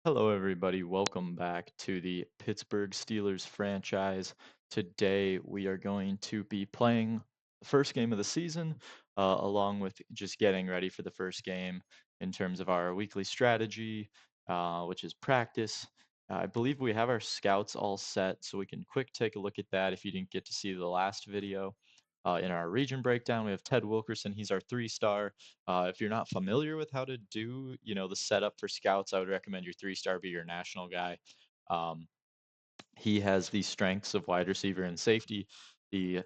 Hello, everybody. Welcome back to the Pittsburgh Steelers franchise. Today, we are going to be playing the first game of the season, along with just getting ready for the first game in terms of our weekly strategy, which is practice. I believe we have our scouts all set, so we can quick take a look at that if you didn't get to see the last video. In our region breakdown, we have Ted Wilkerson. He's our 3-star. If you're not familiar with how to do, the setup for scouts, I would recommend your 3-star be your national guy. Um, he has the strengths of wide receiver and safety. The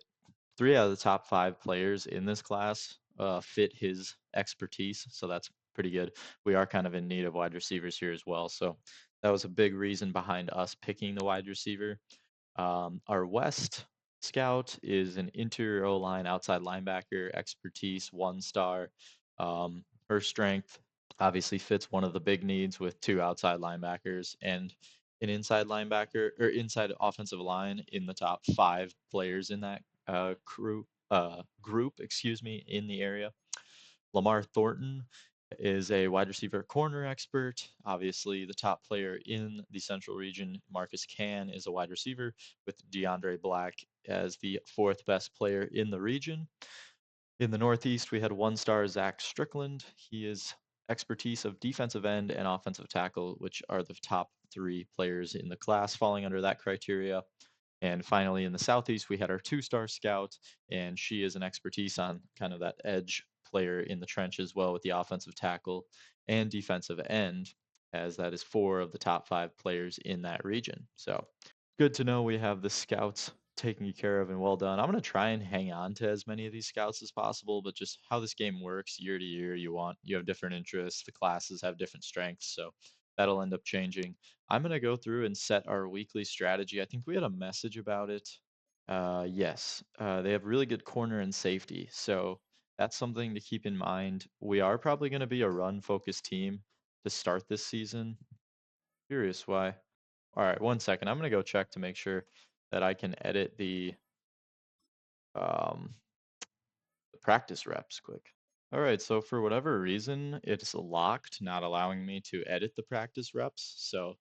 3 out of the top 5 players in this class fit his expertise, so that's pretty good. We are kind of in need of wide receivers here as well, so that was a big reason behind us picking the wide receiver. Our West scout is an interior O-line outside linebacker, expertise, 1-star. Her strength obviously fits one of the big needs with 2 outside linebackers and an inside linebacker or inside offensive line in the top 5 players in that group, excuse me, in the area. Lamar Thornton is a wide receiver corner expert. Obviously, the top player in the Central region, Marcus Cann, is a wide receiver, with DeAndre Black as the 4th best player in the region. In the Northeast, we had 1-star Zach Strickland. He is expertise of defensive end and offensive tackle, which are the top 3 players in the class falling under that criteria. And finally, in the Southeast, we had our 2-star scout, and she is an expertise on kind of that edge player in the trench as well with the offensive tackle and defensive end, as that is 4 of the top 5 players in that region. So good to know we have the scouts taken care of and well done. I'm going to try and hang on to as many of these scouts as possible, but just how this game works year to year, you have different interests, the classes have different strengths, so that'll end up changing. I'm going to go through and set our weekly strategy. I think we had a message about it. Yes, they have really good corner and safety, so that's something to keep in mind. We are probably going to be a run-focused team to start this season. Curious why. All right, 1 second. I'm going to go check to make sure that I can edit um, the practice reps quick. All right, so for whatever reason, it's locked, not allowing me to edit the practice reps. So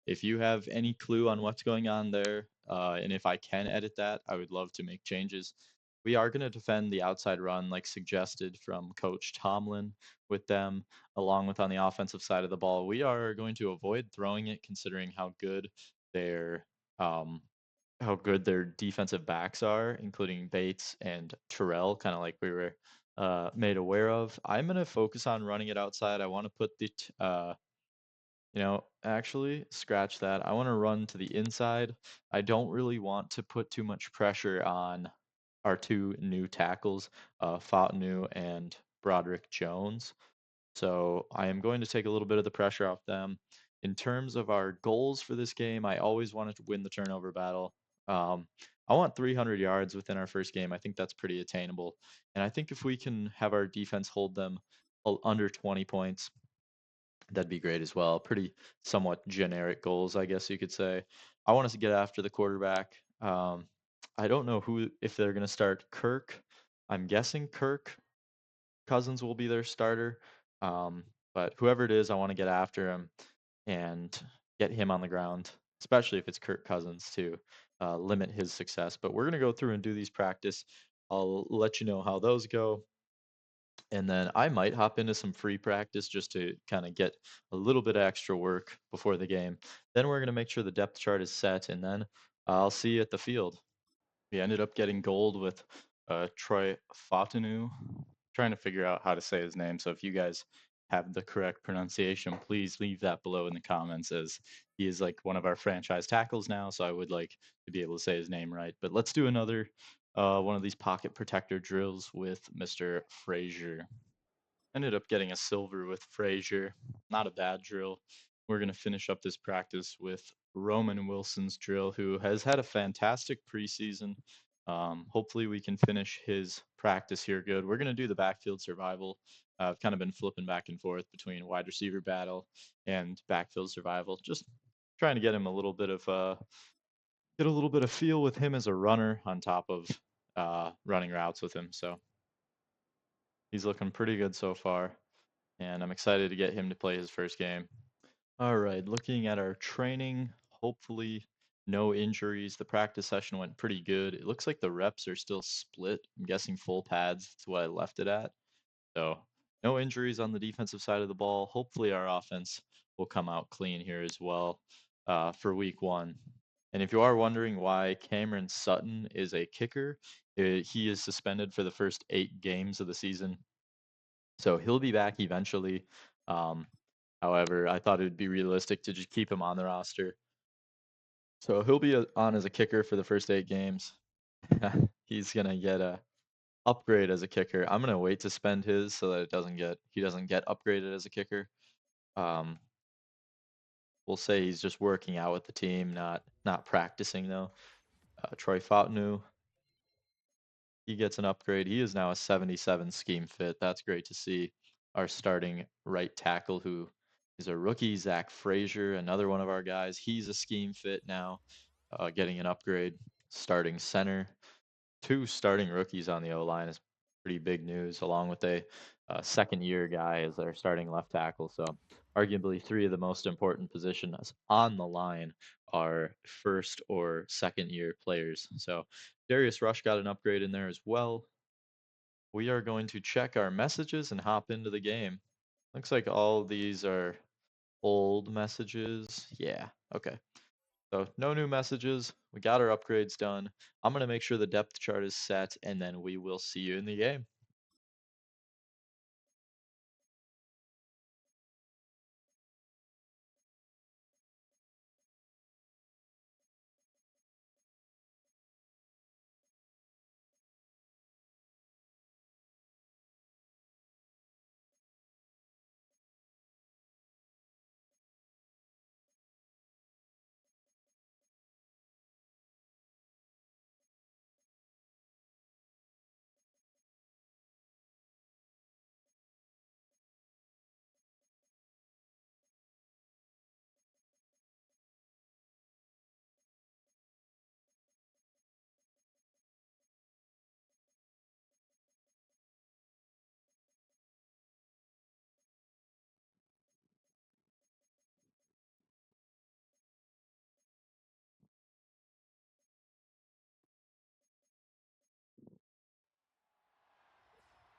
if you have any clue on what's going on there, and if I can edit that, I would love to make changes. We are going to defend the outside run like suggested from Coach Tomlin with them, along with on the offensive side of the ball. We are going to avoid throwing it considering their um, how good their defensive backs are, including Bates and Terrell, kind of like we were made aware of. I'm going to focus on running it outside. I want to put actually scratch that. I want to run to the inside. I don't really want to put too much pressure on our 2 new tackles, Fautanu and Broderick Jones. So I am going to take a little bit of the pressure off them. In terms of our goals for this game, I always wanted to win the turnover battle. Um, I want 300 yards within our first game. I think that's pretty attainable. And I think if we can have our defense hold them under 20 points, that'd be great as well. Pretty somewhat generic goals, I guess you could say. I want us to get after the quarterback. I don't know if they're going to start Kirk. I'm guessing Kirk Cousins will be their starter. Um, but whoever it is, I want to get after him and get him on the ground, especially if it's Kirk Cousins to limit his success. But we're going to go through and do these practice. I'll let you know how those go. And then I might hop into some free practice just to kind of get a little bit of extra work before the game. Then we're going to make sure the depth chart is set, and then I'll see you at the field. We ended up getting gold with Troy Fautanu. Trying to figure out how to say his name. So if you guys have the correct pronunciation, please leave that below in the comments, as he is like one of our franchise tackles now. So I would like to be able to say his name right. But let's do another one of these pocket protector drills with Mr. Frazier. Ended up getting a silver with Frazier. Not a bad drill. We're going to finish up this practice with Roman Wilson's drill, who has had a fantastic preseason. Hopefully, we can finish his practice here good. We're going to do the backfield survival. I've kind of been flipping back and forth between wide receiver battle and backfield survival, just trying to get him get a little bit of feel with him as a runner on top of running routes with him. So he's looking pretty good so far, and I'm excited to get him to play his first game. All right, looking at our training, hopefully no injuries. The practice session went pretty good. It looks like the reps are still split. I'm guessing full pads. That's what I left it at. So no injuries on the defensive side of the ball. Hopefully our offense will come out clean here as well for week one. And if you are wondering why Cameron Sutton is a kicker, he is suspended for the first 8 games of the season. So he'll be back eventually. Um, However, I thought it would be realistic to just keep him on the roster. So he'll be on as a kicker for the first 8 games. He's gonna get a upgrade as a kicker. I'm gonna wait to spend his so that he doesn't get upgraded as a kicker. Um, we'll say he's just working out with the team, not practicing though. Troy Fautanu, he gets an upgrade. He is now a 77 scheme fit. That's great to see. Our starting right tackle, who is a rookie, Zach Frazier, another one of our guys. He's a scheme fit now, getting an upgrade. Starting center, 2 starting rookies on the O line is pretty big news, along with a second-year guy as their starting left tackle. So, arguably, 3 of the most important positions on the line are first or second-year players. So, Darius Rush got an upgrade in there as well. We are going to check our messages and hop into the game. Looks like all of these are old messages. Yeah, okay. So no new messages. We got our upgrades done. I'm going to make sure the depth chart is set, and then we will see you in the game.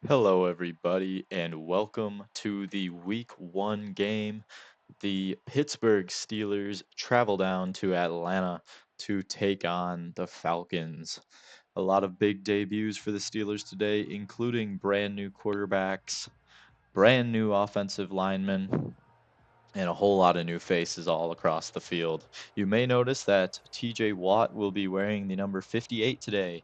Hello, everybody, and welcome to the Week 1 game. The Pittsburgh Steelers travel down to Atlanta to take on the Falcons. A lot of big debuts for the Steelers today, including brand new quarterbacks, brand new offensive linemen, and a whole lot of new faces all across the field. You may notice that TJ Watt will be wearing the number 58 today.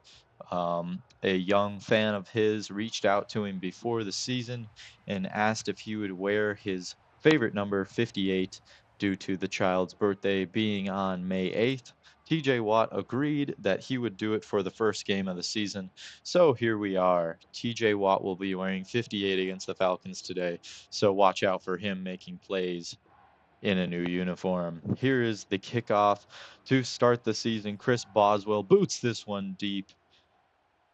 A young fan of his reached out to him before the season and asked if he would wear his favorite number 58 due to the child's birthday being on May 8th. TJ Watt agreed that he would do it for the first game of the season. So here we are. TJ Watt will be wearing 58 against the Falcons today. So watch out for him making plays in a new uniform. Here is the kickoff to start the season. Chris Boswell boots this one deep.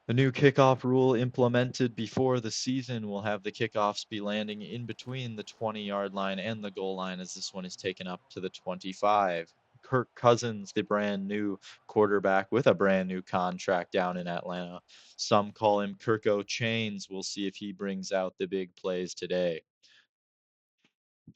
The new kickoff rule implemented before the season will have the kickoffs be landing in between the 20-yard line and the goal line, as this one is taken up to the 25. Kirk Cousins, the brand new quarterback with a brand new contract down in Atlanta. Some call him Kirko Chainz. We'll see if he brings out the big plays today.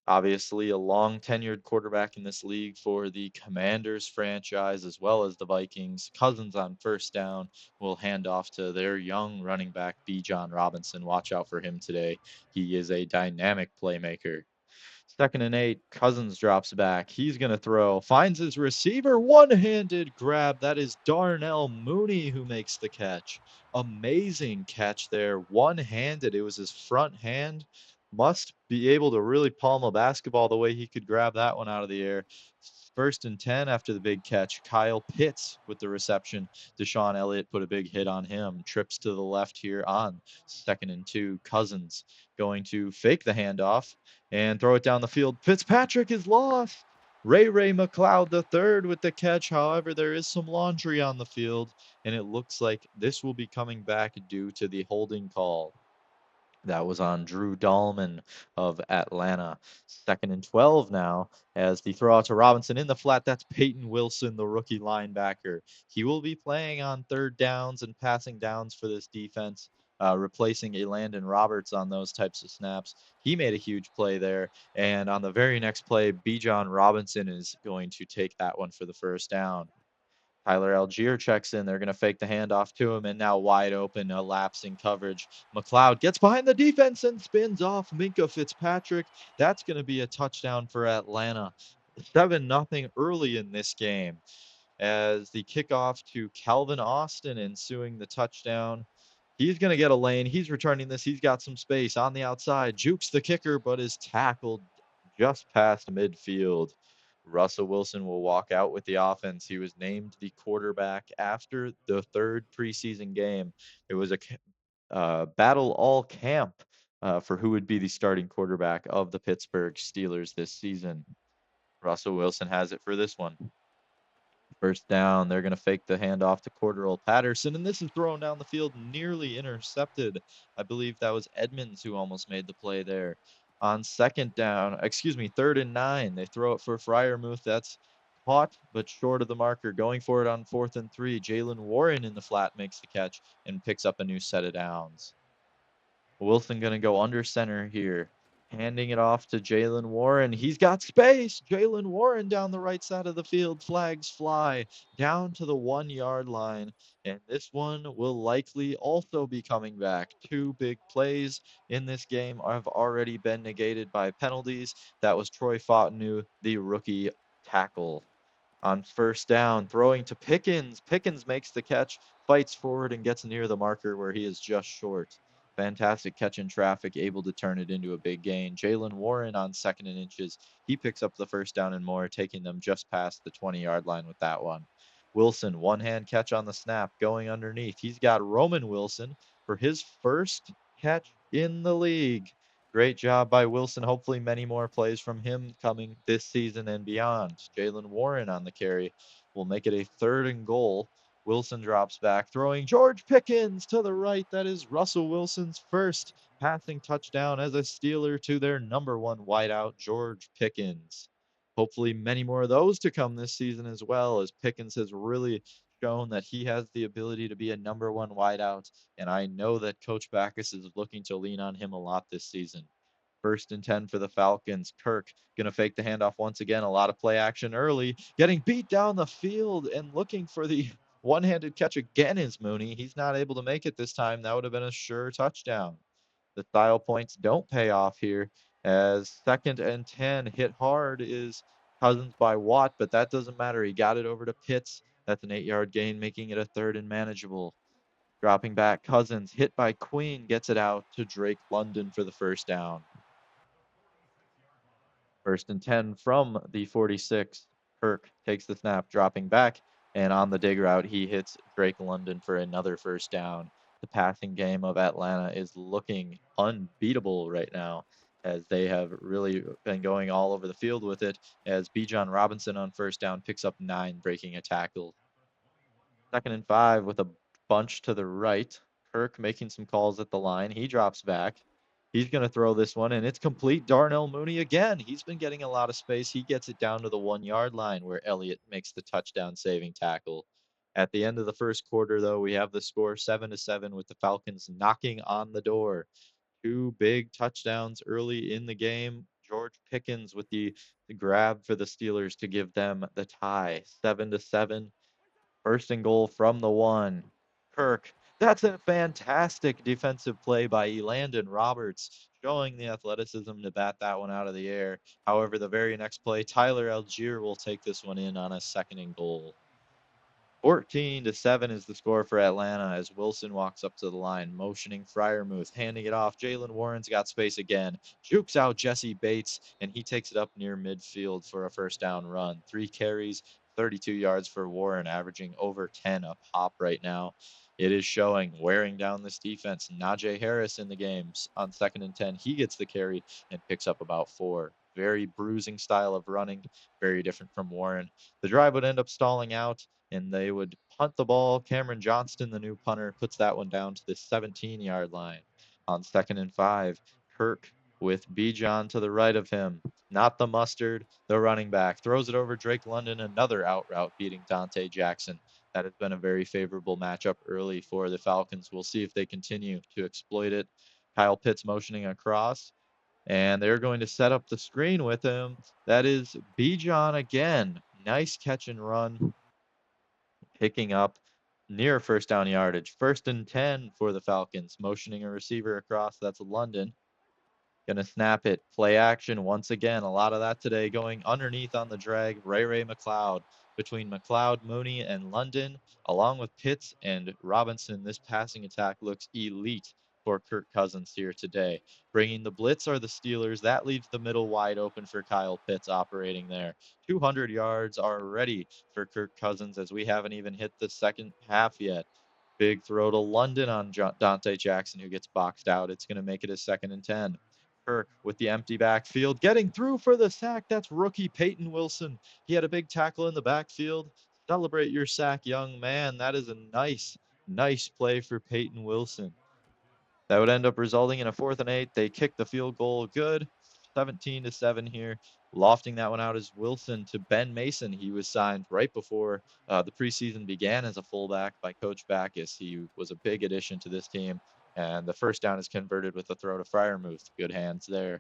Obviously, a long tenured quarterback in this league for the Commanders franchise as well as the Vikings. Cousins on first down will hand off to their young running back, B. John Robinson. Watch out for him today. He is a dynamic playmaker. 2nd and 8, Cousins drops back. He's going to throw, finds his receiver, one-handed grab. That is Darnell Mooney who makes the catch. Amazing catch there, one-handed. It was his front hand. Must be able to really palm a basketball the way he could grab that one out of the air. 1st and 10 after the big catch. Kyle Pitts with the reception. Deshaun Elliott put a big hit on him. Trips to the left here on 2nd and 2. Cousins going to fake the handoff and throw it down the field. Fitzpatrick is lost. Ray McLeod III with the catch. However, there is some laundry on the field, and it looks like this will be coming back due to the holding call. That was on Drew Dahlman of Atlanta. 2nd and 12 now as the throw out to Robinson in the flat. That's Peyton Wilson, the rookie linebacker. He will be playing on third downs and passing downs for this defense, replacing a Landon Roberts on those types of snaps. He made a huge play there. And on the very next play, Bijan Robinson is going to take that one for the first down. Tyler Algier checks in. They're going to fake the handoff to him, and now wide open, a lapsing coverage. McLeod gets behind the defense and spins off Minkah Fitzpatrick. That's going to be a touchdown for Atlanta. 7-0 early in this game as the kickoff to Calvin Austin ensuing the touchdown. He's going to get a lane. He's returning this. He's got some space on the outside. Jukes the kicker, but is tackled just past midfield. Russell Wilson will walk out with the offense. He was named the quarterback after the third preseason game. It was a battle all camp for who would be the starting quarterback of the Pittsburgh Steelers this season. Russell Wilson has it for this one. First down, they're going to fake the handoff to Cordero Patterson, and this is thrown down the field, nearly intercepted. I believe that was Edmonds who almost made the play there. On third and 9, they throw it for Freiermuth. That's caught, but short of the marker. Going for it on 4th and 3. Jalen Warren in the flat makes the catch and picks up a new set of downs. Wilson going to go under center here. Handing it off to Jalen Warren. He's got space. Jalen Warren down the right side of the field. Flags fly down to the 1-yard line. And this one will likely also be coming back. 2 big plays in this game have already been negated by penalties. That was Troy Fontenot, the rookie tackle. On first down, throwing to Pickens. Pickens makes the catch, fights forward, and gets near the marker where he is just short. Fantastic catch in traffic, able to turn it into a big gain. Jalen Warren on 2nd and inches. He picks up the first down and more, taking them just past the 20-yard line with that one. Wilson, one-hand catch on the snap, going underneath. He's got Roman Wilson for his first catch in the league. Great job by Wilson. Hopefully many more plays from him coming this season and beyond. Jalen Warren on the carry will make it a 3rd and goal. Wilson drops back, throwing George Pickens to the right. That is Russell Wilson's first passing touchdown as a Steeler to their number 1 wideout, George Pickens. Hopefully many more of those to come this season as well, as Pickens has really shown that he has the ability to be a number 1 wideout, and I know that Coach Backus is looking to lean on him a lot this season. 1st and 10 for the Falcons. Kirk going to fake the handoff once again. A lot of play action early. Getting beat down the field and looking for the one-handed catch again is Mooney. He's not able to make it this time. That would have been a sure touchdown. The style points don't pay off here as 2nd and 10 hit hard is Cousins by Watt, but that doesn't matter. He got it over to Pitts. That's an 8-yard gain, making it a 3rd and manageable. Dropping back, Cousins hit by Queen, gets it out to Drake London for the first down. 1st and 10 from the 46. Kirk takes the snap, dropping back, and on the dig route, he hits Drake London for another first down. The passing game of Atlanta is looking unbeatable right now, as they have really been going all over the field with it, as Bijan Robinson on first down picks up 9, breaking a tackle. 2nd and 5 with a bunch to the right. Kirk making some calls at the line. He drops back. He's going to throw this one, and it's complete. Darnell Mooney again. He's been getting a lot of space. He gets it down to the 1-yard line where Elliott makes the touchdown-saving tackle. At the end of the first quarter, though, we have the score 7-7 with the Falcons knocking on the door. 2 big touchdowns early in the game. George Pickens with the grab for the Steelers to give them the tie. 7-7. 1st and goal from the 1. Kirk. That's a fantastic defensive play by Landon Roberts, showing the athleticism to bat that one out of the air. However, the very next play, Tyler Algier will take this one in on a 2nd and goal. 14-7 is the score for Atlanta as Wilson walks up to the line, motioning Freiermuth, handing it off. Jalen Warren's got space again, jukes out Jesse Bates, and he takes it up near midfield for a first down run. 3 carries, 32 yards for Warren, averaging over 10 a pop right now. It is showing, wearing down this defense. Najee Harris in the games on 2nd and 10. He gets the carry and picks up about 4. Very bruising style of running, very different from Warren. The drive would end up stalling out, and they would punt the ball. Cameron Johnston, the new punter, puts that one down to the 17-yard line. On 2nd and 5, Kirk with Bijan to the right of him. Not the mustard, the running back. Throws it over Drake London, another out route beating Dante Jackson. That has been a very favorable matchup early for the Falcons. We'll see if they continue to exploit it. Kyle Pitts motioning across, and they're going to set up the screen with him. That is Bijan again. Nice catch and run, picking up near first down yardage. 1st and 10 for the Falcons, motioning a receiver across. That's London. Gonna snap it. Play action once again. A lot of that today going underneath on the drag. Ray McLeod. Between McLeod, Mooney, and London, along with Pitts and Robinson, this passing attack looks elite for Kirk Cousins here today. Bringing the blitz are the Steelers. That leaves the middle wide open for Kyle Pitts operating there. 200 yards already for Kirk Cousins as we haven't even hit the second half yet. Big throw to London on Dante Jackson, who gets boxed out. It's going to make it a 2nd and 10. Kirk with the empty backfield, getting through for the sack. That's rookie Peyton Wilson. He had a big tackle in the backfield. Celebrate your sack, young man. That is a nice play for Peyton Wilson. That would end up resulting in a 4th and 8. They kick the field goal good. 17-7 here. Lofting that one out is Wilson to Ben Mason. He was signed right before the preseason began as a fullback by Coach Backus. He was a big addition to this team. And the first down is converted with a throw to Freiermuth. Good hands there.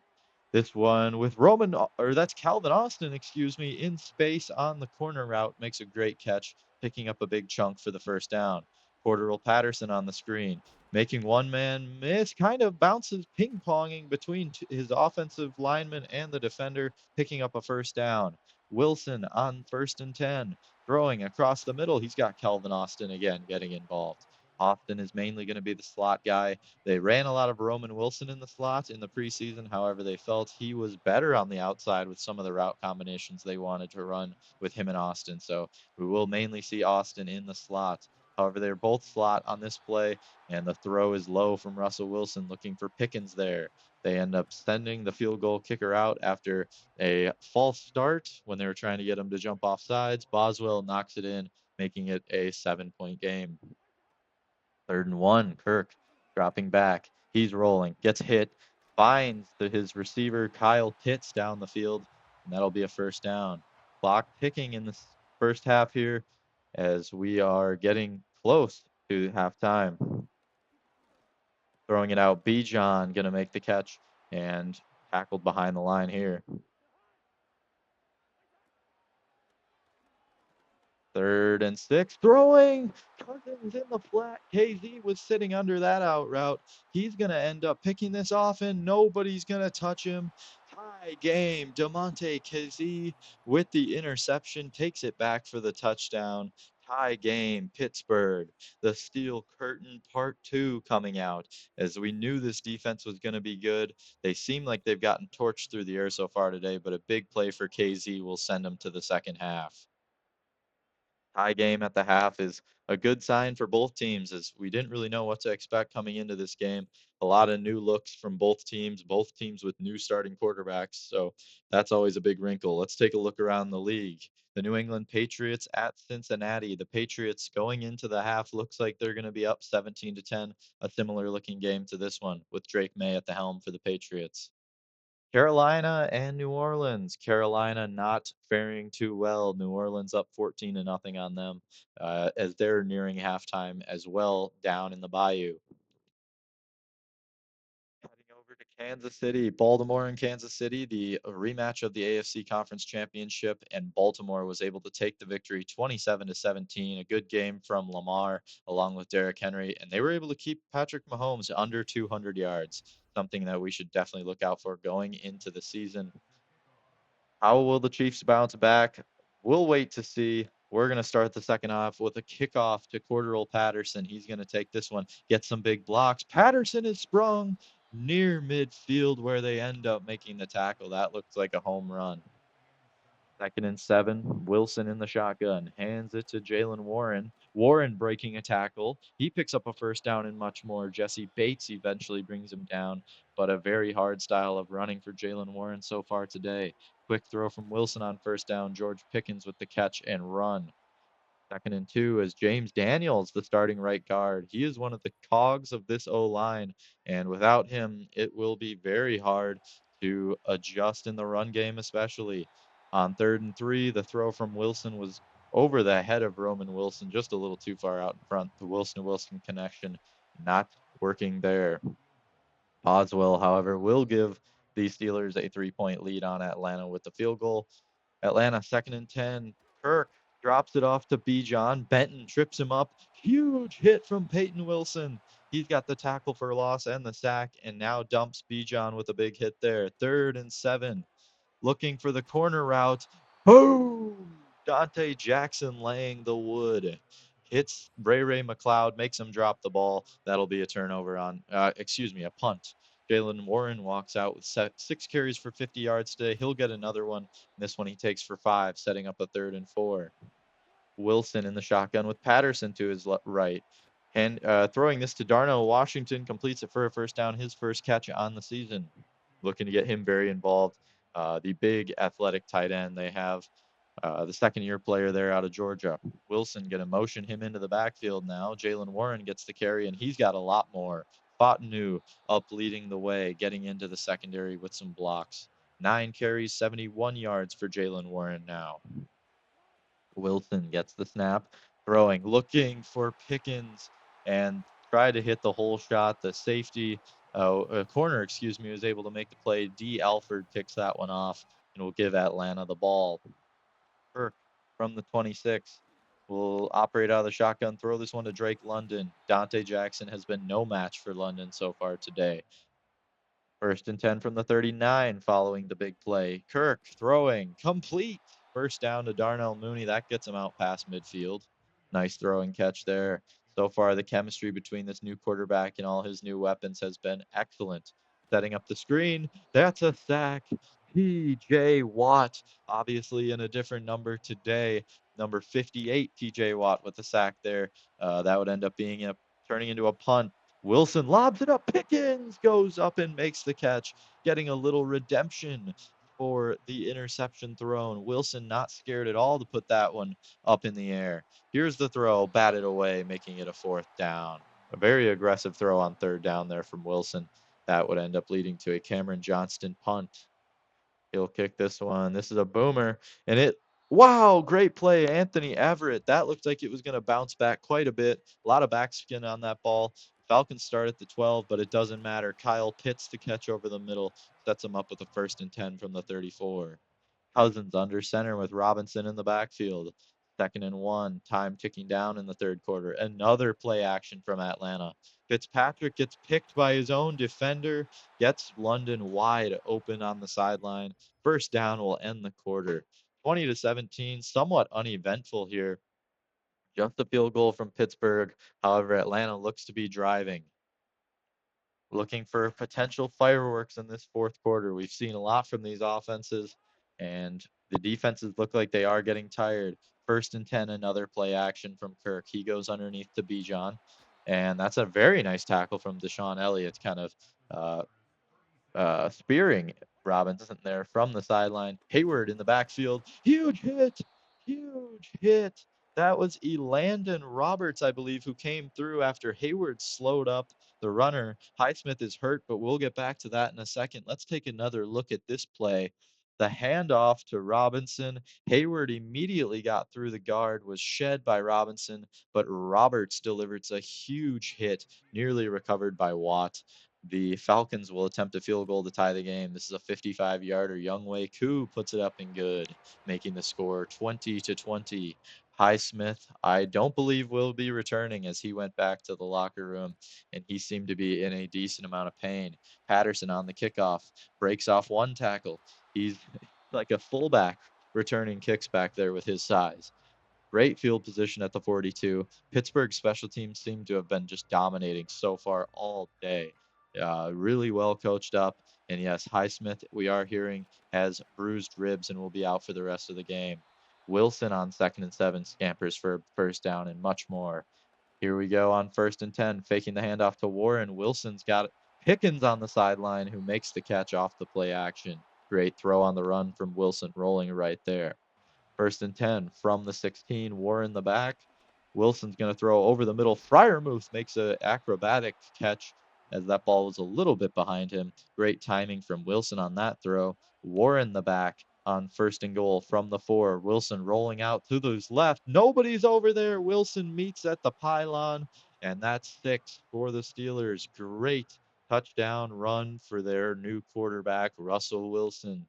This one with that's Calvin Austin, in space on the corner route. Makes a great catch, picking up a big chunk for the first down. Cordero Patterson on the screen, making one man miss, kind of bounces ping-ponging between his offensive lineman and the defender, picking up a first down. Wilson on 1st and 10, throwing across the middle. He's got Calvin Austin again getting involved. Austin is mainly going to be the slot guy. They ran a lot of Roman Wilson in the slot in the preseason. However, they felt he was better on the outside with some of the route combinations they wanted to run with him and Austin. So we will mainly see Austin in the slot. However, they're both slot on this play, and the throw is low from Russell Wilson looking for Pickens there. They end up sending the field goal kicker out after a false start when they were trying to get him to jump off sides. Boswell knocks it in, making it a 7-point game. 3rd and 1, Kirk dropping back. He's rolling, gets hit, finds his receiver Kyle Pitts down the field, and that'll be a first down. Clock ticking in the first half here as we are getting close to halftime. Throwing it out, Bijan going to make the catch and tackled behind the line here. 3rd and 6, throwing. Cousins in the flat. KZ was sitting under that out route. He's going to end up picking this off, and nobody's going to touch him. Tie game. DeMonte KZ with the interception takes it back for the touchdown. Tie game. Pittsburgh. The Steel Curtain Part 2 coming out. As we knew this defense was going to be good. They seem like they've gotten torched through the air so far today, but a big play for KZ will send them to the second half. Tie game at the half is a good sign for both teams, as we didn't really know what to expect coming into this game. A lot of new looks from both teams with new starting quarterbacks. So that's always a big wrinkle. Let's take a look around the league. The New England Patriots at Cincinnati. The Patriots going into the half looks like they're going to be up 17-10, a similar looking game to this one with Drake May at the helm for the Patriots. Carolina and New Orleans. Carolina not faring too well. New Orleans up 14-0 on them as they're nearing halftime as well down in the Bayou. Heading over to Kansas City, Baltimore and Kansas City, the rematch of the AFC Conference Championship, and Baltimore was able to take the victory 27-17. A good game from Lamar along with Derrick Henry, and they were able to keep Patrick Mahomes under 200 yards, something that we should definitely look out for going into the season. How will the Chiefs bounce back? We'll wait to see. We're going to start the second half with a kickoff to Cordero Patterson. He's going to take this one, get some big blocks. Patterson is sprung near midfield where they end up making the tackle. That looks like a home run. 2nd and 7, Wilson in the shotgun, hands it to Jalen Warren. Warren breaking a tackle. He picks up a first down and much more. Jesse Bates eventually brings him down, but a very hard style of running for Jalen Warren so far today. Quick throw from Wilson on first down. George Pickens with the catch and run. Second and 2 is James Daniels, the starting right guard. He is one of the cogs of this O-line, and without him, it will be very hard to adjust in the run game, especially. On 3rd and 3, the throw from Wilson was over the head of Roman Wilson, just a little too far out in front. The Wilson-Wilson connection not working there. Boswell, however, will give the Steelers a 3-point lead on Atlanta with the field goal. Atlanta 2nd and 10. Kirk drops it off to Bijan. Benton trips him up. Huge hit from Peyton Wilson. He's got the tackle for loss and the sack, and now dumps Bijan with a big hit there. 3rd and 7. Looking for the corner route. Boom! Dante Jackson laying the wood. Hits Ray McLeod, makes him drop the ball. That'll be a turnover on, a punt. Jalen Warren walks out with 6 carries for 50 yards today. He'll get another one. This one he takes for 5, setting up a 3rd and 4. Wilson in the shotgun with Patterson to his right. And throwing this to Darnell Washington, completes it for a first down, his first catch on the season. Looking to get him very involved. The big athletic tight end they have, the second-year player there out of Georgia. Wilson going to motion him into the backfield now. Jalen Warren gets the carry, and he's got a lot more. Fotanu up leading the way, getting into the secondary with some blocks. 9 carries, 71 yards for Jalen Warren now. Wilson gets the snap, throwing, looking for Pickens, and tried to hit the hole shot. The safety, corner, was able to make the play. D. Alford picks that one off and will give Atlanta the ball. Kirk from the 26 will operate out of the shotgun, throw this one to Drake London. Dante Jackson has been no match for London so far today. 1st and 10 from the 39 following the big play. Kirk throwing, complete. First down to Darnell Mooney. That gets him out past midfield. Nice throwing catch there. So far, the chemistry between this new quarterback and all his new weapons has been excellent. Setting up the screen. That's a sack. T.J. Watt, obviously in a different number today. Number 58, T.J. Watt with the sack there. That would end up being turning into a punt. Wilson lobs it up. Pickens goes up and makes the catch, getting a little redemption for the interception thrown. Wilson not scared at all to put that one up in the air. Here's the throw, batted away, making it a 4th down. A very aggressive throw on 3rd down there from Wilson. That would end up leading to a Cameron Johnston punt. He'll kick this one. This is a boomer, and wow, great play, Anthony Everett. That looked like it was going to bounce back quite a bit. A lot of backskin on that ball. Falcons start at the 12, but it doesn't matter. Kyle Pitts to catch over the middle, sets him up with a 1st and 10 from the 34. Cousins under center with Robinson in the backfield. 2nd and 1, time ticking down in the 3rd quarter. Another play action from Atlanta. Fitzpatrick gets picked by his own defender, gets London wide open on the sideline. First down will end the quarter. 20-17, somewhat uneventful here. Just a field goal from Pittsburgh. However, Atlanta looks to be driving. Looking for potential fireworks in this 4th quarter. We've seen a lot from these offenses, and the defenses look like they are getting tired. 1st and 10, another play action from Kirk. He goes underneath to Bijan, and that's a very nice tackle from Deshaun Elliott, kind of spearing Robinson there from the sideline. Hayward in the backfield. Huge hit. Huge hit. That was Elandon Roberts, I believe, who came through after Hayward slowed up the runner. Highsmith is hurt, but we'll get back to that in a second. Let's take another look at this play. The handoff to Robinson. Hayward immediately got through the guard, was shed by Robinson, but Roberts delivered a huge hit, nearly recovered by Watt. The Falcons will attempt a field goal to tie the game. This is a 55-yarder. Younghoe Koo puts it up and good, making the score 20-20. Highsmith, I don't believe will be returning, as he went back to the locker room, and he seemed to be in a decent amount of pain. Patterson on the kickoff breaks off one tackle. He's like a fullback returning kicks back there with his size. Great field position at the 42. Pittsburgh special teams seem to have been just dominating so far all day. Really well coached up. And yes, Highsmith, we are hearing, has bruised ribs and will be out for the rest of the game. Wilson on 2nd and 7 scampers for first down and much more. Here we go on 1st and 10, faking the handoff to Warren. Wilson's got Pickens on the sideline, who makes the catch off the play action. Great throw on the run from Wilson, rolling right there. First and 10 from the 16. Warren the back. Wilson's going to throw over the middle. Fryermuth makes an acrobatic catch as that ball was a little bit behind him. Great timing from Wilson on that throw. Warren the back on first and goal from the 4. Wilson rolling out to his left. Nobody's over there. Wilson meets at the pylon, and that's 6 for the Steelers. Great touchdown run for their new quarterback, Russell Wilson.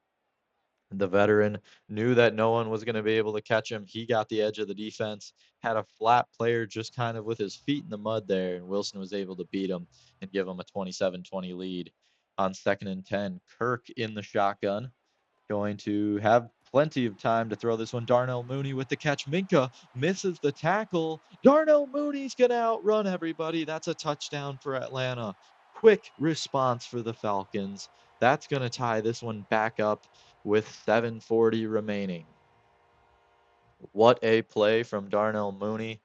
The veteran knew that no one was going to be able to catch him. He got the edge of the defense, had a flat player just kind of with his feet in the mud there, and Wilson was able to beat him and give him a 27-20 lead. On second and 10, Kirk in the shotgun, going to have plenty of time to throw this one. Darnell Mooney with the catch. Minka misses the tackle. Darnell Mooney's going to outrun everybody. That's a touchdown for Atlanta. Quick response for the Falcons. That's going to tie this one back up with 7:40 remaining. What a play from Darnell Mooney.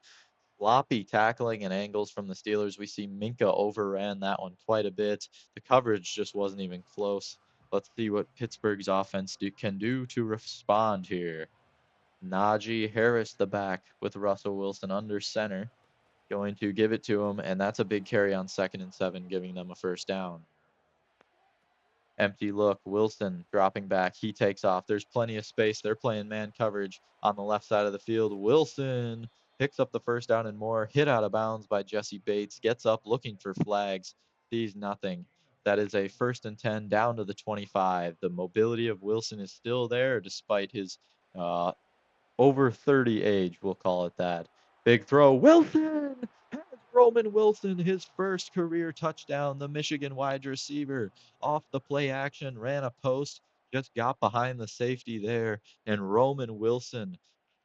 Sloppy tackling and angles from the Steelers. We see Minka overran that one quite a bit. The coverage just wasn't even close. Let's see what Pittsburgh's offense can do to respond here. Najee Harris, the back, with Russell Wilson under center, going to give it to him, and that's a big carry on 2nd and 7, giving them a first down. Empty look. Wilson dropping back. He takes off. There's plenty of space. They're playing man coverage on the left side of the field. Wilson picks up the first down and more. Hit out of bounds by Jesse Bates. Gets up looking for flags. Sees nothing. That is a 1st and 10 down to the 25. The mobility of Wilson is still there despite his over 30 age, we'll call it that. Big throw. Wilson has Roman Wilson his first career touchdown. The Michigan wide receiver off the play action, ran a post, just got behind the safety there, and Roman Wilson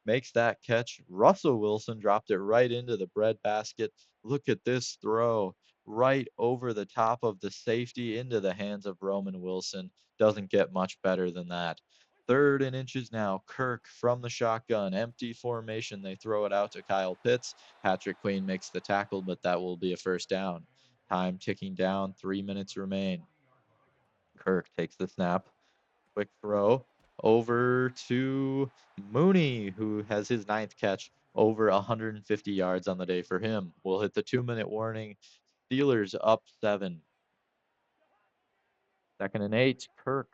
makes that catch. Russell Wilson dropped it right into the breadbasket. Look at this throw right over the top of the safety into the hands of Roman Wilson. Doesn't get much better than that. 3rd and inches now. Kirk from the shotgun. Empty formation. They throw it out to Kyle Pitts. Patrick Queen makes the tackle, but that will be a first down. Time ticking down. 3 minutes remain. Kirk takes the snap. Quick throw over to Mooney, who has his 9th catch, over 150 yards on the day for him. We'll hit the 2-minute warning. Steelers up 7. 2nd and 8. Kirk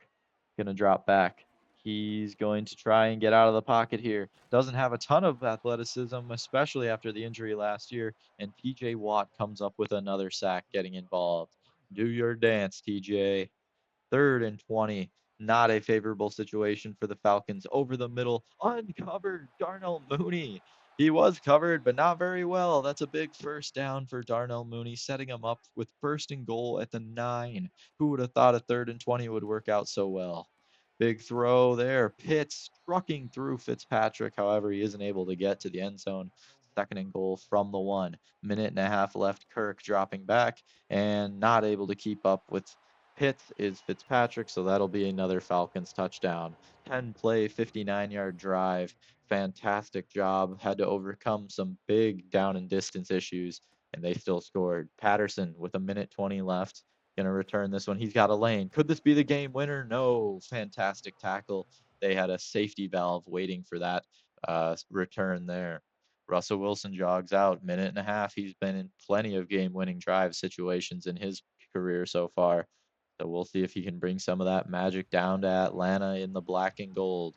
going to drop back. He's going to try and get out of the pocket here. Doesn't have a ton of athleticism, especially after the injury last year. And TJ Watt comes up with another sack, getting involved. Do your dance, TJ. 3rd and 20. Not a favorable situation for the Falcons. Over the middle, uncovered Darnell Mooney. He was covered, but not very well. That's a big first down for Darnell Mooney, setting him up with 1st and goal at the 9. Who would have thought a 3rd and 20 would work out so well? Big throw there. Pitts trucking through Fitzpatrick. However, he isn't able to get to the end zone. 2nd and goal from the 1. Minute and a half left. Kirk dropping back and not able to keep up with Pitts is Fitzpatrick, so that'll be another Falcons touchdown. 10-play, 59-yard drive. Fantastic job. Had to overcome some big down and distance issues, and they still scored. Patterson with a minute 20 left. Going to return this one. He's got a lane. Could this be the game winner? No. Fantastic tackle. They had a safety valve waiting for that return there. Russell Wilson jogs out. Minute and a half. He's been in plenty of game-winning drive situations in his career so far. So we'll see if he can bring some of that magic down to Atlanta in the black and gold.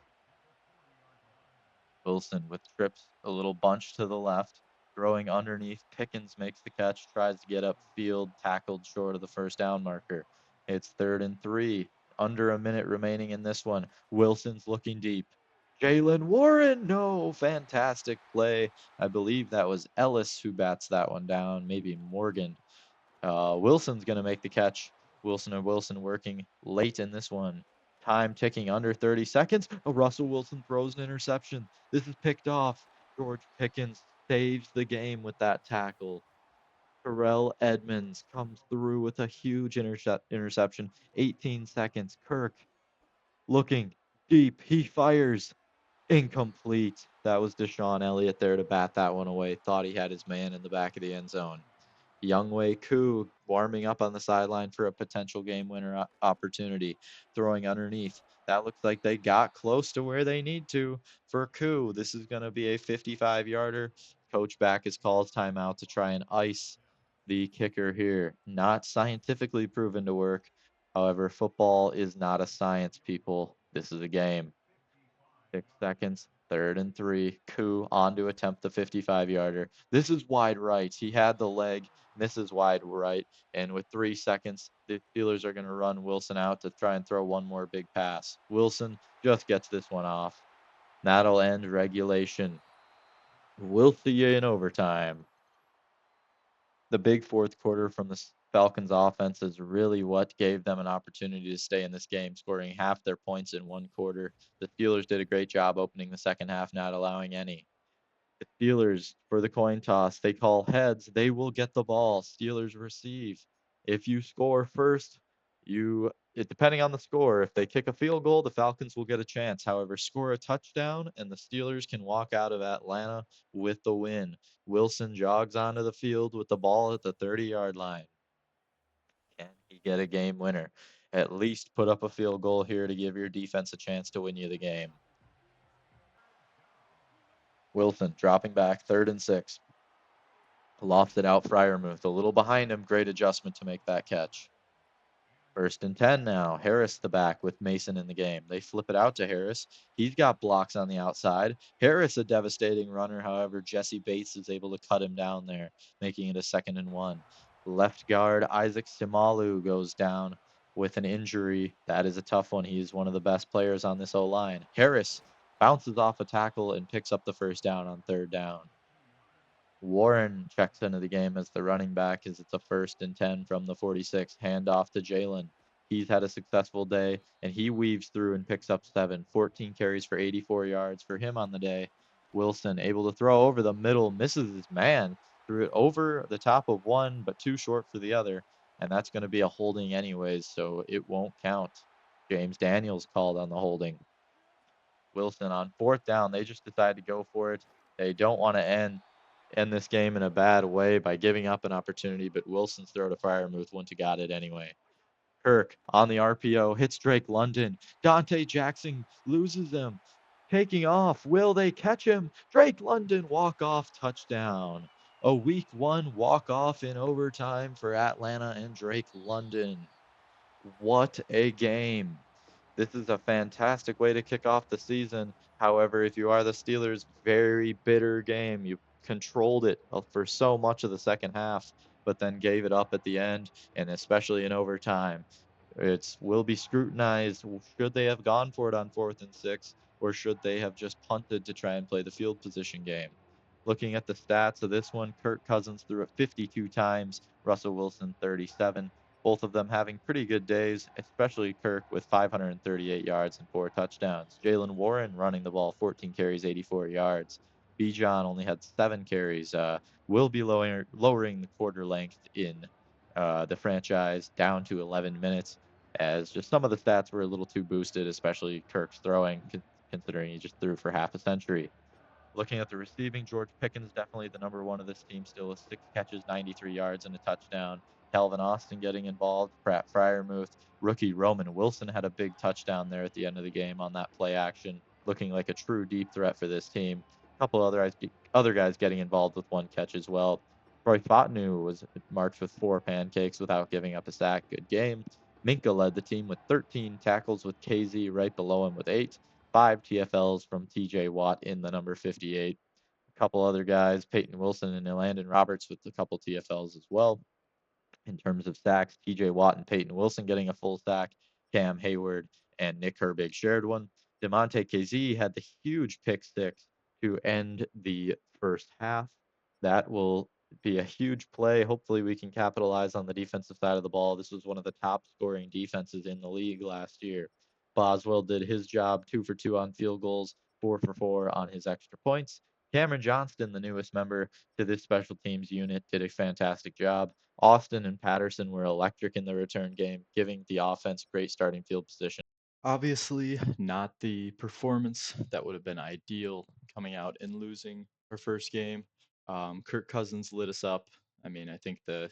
Wilson with trips, a little bunch to the left, throwing underneath. Pickens makes the catch, tries to get upfield, tackled short of the first down marker. It's 3rd and 3, under a minute remaining in this one. Wilson's looking deep. Jaylen Warren, no, fantastic play. I believe that was Ellis who bats that one down, maybe Morgan. Wilson's going to make the catch. Wilson working late in this one. Time ticking under 30 seconds. Russell Wilson throws an interception. This is picked off. George Pickens saves the game with that tackle. Terrell Edmonds comes through with a huge interception. 18 seconds. Kirk looking deep. He fires. Incomplete. That was Deshaun Elliott there to bat that one away. Thought he had his man in the back of the end zone. Youngwei Koo warming up on the sideline for a potential game winner opportunity, throwing underneath. That looks like they got close to where they need to for Koo. This is going to be a 55-yarder. Coach back has called timeout to try and ice the kicker here. Not scientifically proven to work. However, football is not a science, people. This is a game. 6 seconds, 3rd and 3. Koo on to attempt the 55-yarder. This is wide right. He had the leg, misses wide right, and with 3 seconds, the Steelers are going to run Wilson out to try and throw one more big pass. Wilson just gets this one off. That'll end regulation. We'll see you in overtime. The big fourth quarter from the Falcons offense is really what gave them an opportunity to stay in this game, scoring half their points in one quarter. The Steelers did a great job opening the second half, not allowing any. The Steelers, for the coin toss, they call heads. They will get the ball. Steelers receive. If you score first, depending on the score, if they kick a field goal, the Falcons will get a chance. However, score a touchdown, and the Steelers can walk out of Atlanta with the win. Wilson jogs onto the field with the ball at the 30-yard line. Can he get a game winner? At least put up a field goal here to give your defense a chance to win you the game. Wilson dropping back, 3rd and 6. Lofts it out Fryermuth. A little behind him. Great adjustment to make that catch. 1st and 10 now. Harris the back with Mason in the game. They flip it out to Harris. He's got blocks on the outside. Harris a devastating runner. However, Jesse Bates is able to cut him down there, making it a 2nd and 1. Left guard Isaac Simalu goes down with an injury. That is a tough one. He's one of the best players on this O-line. Harris bounces off a tackle and picks up the first down on 3rd down. Warren checks into the game as the running back as it's a 1st and 10 from the 46. Handoff to Jalen. He's had a successful day, and he weaves through and picks up 7. 14 carries for 84 yards for him on the day. Wilson able to throw over the middle, misses his man, threw it over the top of one, but too short for the other, and that's going to be a holding anyways, so it won't count. James Daniels called on the holding. Wilson on 4th down, they just decide to go for it. They don't want to end this game in a bad way by giving up an opportunity, but Wilson's throw to Fryermuth wouldn't have got it anyway. Kirk on the RPO hits Drake London. Dante Jackson loses him. Taking off. Will they catch him? Drake London walk-off touchdown. A week 1 walk-off in overtime for Atlanta and Drake London. What a game. This is a fantastic way to kick off the season. However, if you are the Steelers, very bitter game. You controlled it for so much of the second half, but then gave it up at the end, and especially in overtime. It will be scrutinized. Should they have gone for it on 4th and 6, or should they have just punted to try and play the field position game? Looking at the stats of this one, Kirk Cousins threw it 52 times, Russell Wilson 37. Both of them having pretty good days, especially Kirk with 538 yards and 4 touchdowns. Jalen Warren running the ball, 14 carries, 84 yards. Bijan only had 7 carries. Will be lowering the quarter length in the franchise down to 11 minutes, as just some of the stats were a little too boosted, especially Kirk's throwing, considering he just threw for half a century. Looking at the receiving, George Pickens definitely the number one of this team still with 6 catches, 93 yards, and a touchdown. Calvin Austin getting involved. Pratt Fryermuth. Rookie Roman Wilson had a big touchdown there at the end of the game on that play action, looking like a true deep threat for this team. A couple other guys getting involved with 1 catch as well. Troy Fotnu was marked with 4 pancakes without giving up a sack. Good game. Minka led the team with 13 tackles, with KZ right below him with 8. 5 TFLs from TJ Watt in the number 58. A couple other guys, Peyton Wilson and Landon Roberts with a couple TFLs as well. In terms of sacks, TJ Watt and Peyton Wilson getting a full sack. Cam Hayward and Nick Herbig shared one. DeMonte KZ had the huge pick 6 to end the first half. That will be a huge play. Hopefully, we can capitalize on the defensive side of the ball. This was one of the top scoring defenses in the league last year. Boswell did his job, 2 for 2 on field goals, 4 for 4 on his extra points. Cameron Johnston, the newest member to this special teams unit, did a fantastic job. Austin and Patterson were electric in the return game, giving the offense great starting field position. Obviously, not the performance that would have been ideal coming out and losing our first game. Kirk Cousins lit us up. I mean, I think the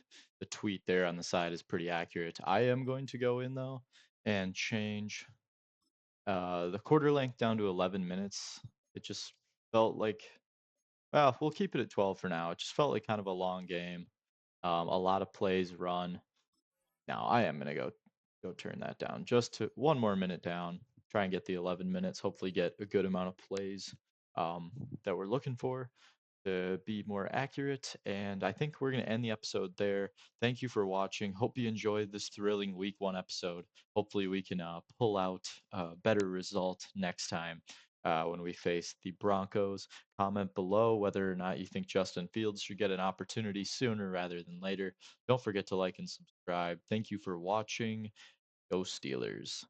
tweet there on the side is pretty accurate. I am going to go in though and change the quarter length down to 11 minutes. It just felt like, well, we'll keep it at 12 for now. It just felt like kind of a long game. A lot of plays run. Now I am gonna go turn that down just to one more minute down. Try and get the 11 minutes. Hopefully, get a good amount of plays um, that we're looking for to be more accurate. And I think we're going to end the episode there. Thank you for watching. Hope you enjoyed this thrilling week 1 episode. Hopefully, we can pull out a better result next time when we face the Broncos. Comment below whether or not you think Justin Fields should get an opportunity sooner rather than later. Don't forget to like and subscribe. Thank you for watching. Go Steelers.